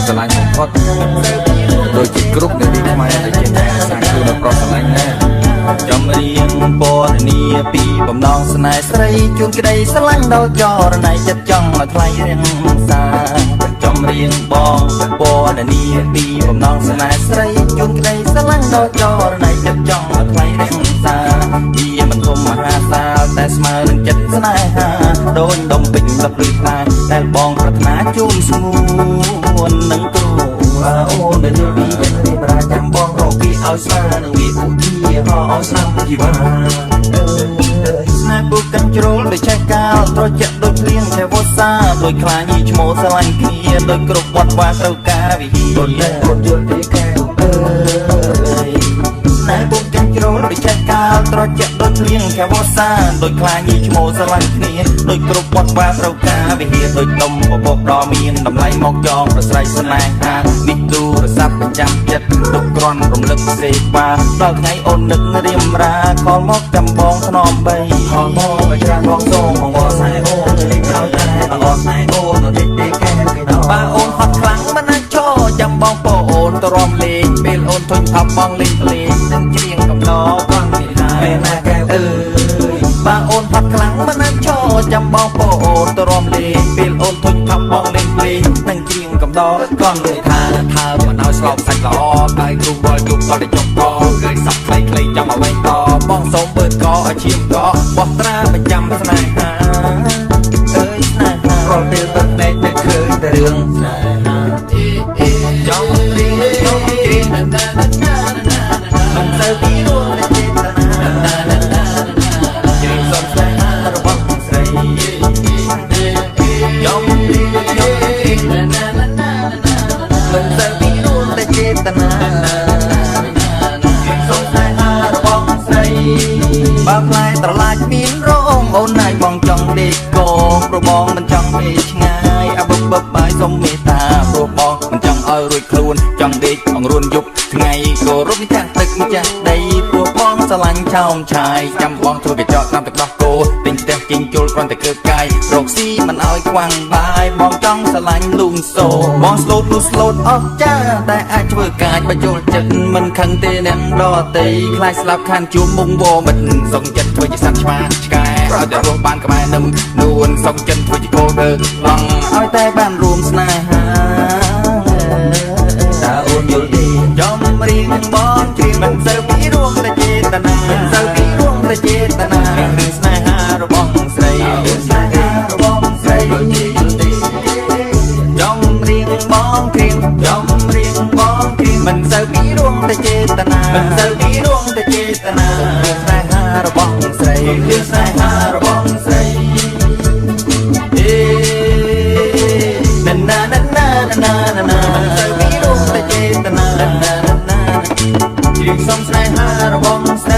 ស្រឡាញ់បំផុតដូចជាគ្រប់នារីខ្មែរដែលចេះតែរក្សាខ្លួនប្រុសស្រឡាញ់ណាចម្រៀងពណ៌នាពីបំណងស្នេហ៍ស្រីជួនក្តីស្រឡាញ់ដល់ចរណៃចិត្តចង់ឲ្យថ្លៃរៀងសាចម្រៀងបងពណ៌នាពីបំណងស្នេហ៍ស្រីជួនក្តីស្រឡាញ់ដល់ចរណៃចិត្តចង់ឲ្យថ្លៃរៀងសាវាមិនធំមហាសាលតែស្មើនឹងចិត្តស្នេហាដូចដុំពេញលឹកលឺខ្លាដែលបងប្រាថ្នាជូនស្ងួននឹងគ្រូអូនដែលពីចិត្តប្រាចាំបងរកពីឲ្យស្មើនឹងវាឧទាហរណ៍ឲ្យស្នាមជីវ៉ាស្នេហ៍ពុកកាន់ជ្រុលដូចចេះកាលត្រជាក់ដូចភ្លៀងតែវស្សាដូចខ្លាញីឈ្មោះស្រឡាញ់គ្នាដូចគ្រប់វត្តវាត្រូវការវិហារគាត់យល់ពីកែវស្នេហ៍ពុកកាន់ជ្រុលដូចចេះកាលត្រជាក់ដូចភ្លៀងតែវស្សាដូចខ្លាញីឈ្មោះស្រឡាញ់គ្នាដូចគ្រប់វត្តវាត្រូវការវិហារដូចដុំពពកដ៏មានតម្លៃមកចងប្រស្រ័យស្នេហានេះទូរស័ព្ទប្រចាំចិត្តទុកក្រន់រំលឹកសេវាដល់ថ្ងៃអូននឹករៀមរាខលមកចាំបងថ្នមបីខលមកឲ្យច្រើនបងសូមបងស្នេហ៍អូនលេងឲ្យតែបងស្នេហ៍អូនទៅទីកែគេដល់បើអូនហត់ខ្លាំងមិនអាចឈរចាំបងប្អូនទៅរំលេងពេលអូនធុញថប់បងលេងភ្លេងនឹងច្រៀងកំណរបងនេះហើយណាកែវអើយបើអូនហត់ខ្លាំងមិនអាចឈរចាំបងប្អូនទៅរំលេងពេលអូនធុញថប់បងលេងភ្លេងនឹងច្រៀងកំដរកងលេថាមិនឲ្យស្លប់សាច់ល្អតែគ្រូវល់យប់ក៏តែចុកកគឺសាក់ខ្លីៗចាំឲ្យវិញតបងសូមបើកកឲ្យឈាមកបោះត្រាប្រចាំស្នេហាអើយស្នេហារាល់ពេលទឹកណែកតែឃើញតែរឿងស្នេហាចង់រៀងចង់រៀងមិនទៅពីរួនចេតនាយើងសុំស្នេហារបស់ស្រីចង់រៀងចង់រៀងមិនទៅពីរួនចេតនាយើងសុំស្នេហារបស់ស្រីបើផ្លែត្រឡាចមានរងអូនណាយបងចង់ដេកកព្រោះបងមិនចង់ដេកឆ្ងាយអបបបាយសុំមេត្តាព្រោះបងមិនចង់ឲ្យរួចខ្លួនចង់ដេកអង្រួនយប់ថ្ងៃគោរពម្ចាស់ទឹកម្ចាស់ដីព្រោះបងស្រឡាញ់ឆោមឆាយចាំបងធ្វើកញ្ចក់តាមទឹកដោះគោទិញផ្ទះជិញជុលគ្រាន់តែកើបកាយរកស៊ីមិនឲ្យខ្វាំងបាយបងចង់ស្រឡាញ់លូនសូបងស្លូតអស់ចាតែអាចធ្វើកាយបញ្ចូលចិត្តមិនខឹងទេអ្នកដតីខ្លាចស្លាប់ខានជួមមុងវមិនសុំចិត្តធ្វើជាសត្វឆ្មាឆ្កែឲ្យតែរស់បានក្បែរនឹមនួនសុំចិត្តធ្វើជាគោលលើឡងឲ្យតែបានរួមស្នេហាតើអូនយល់ទេចម្រៀងបងច្រៀងមិនសូវពីរួមតែចេតនាមិនសូវពីរួមតែចេតនារឿងស្នេហារបស់ស្រីស្នេហារបស់ស្រីយល់ទេចម្រៀងបងច្រៀងចម្រៀងបងច្រៀងមិនសូវពីរួមតែចេតនាមិនសូវពីរួមតែចេតនារឿងស្នេហារបស់ស្រីរឿងស្នេហារបស់ស្រីណាណាណាណាណាណាមិនសូវពីរួមតែចេតនាណាណាណាច្រៀងសំស្នេហារបស់ស្រី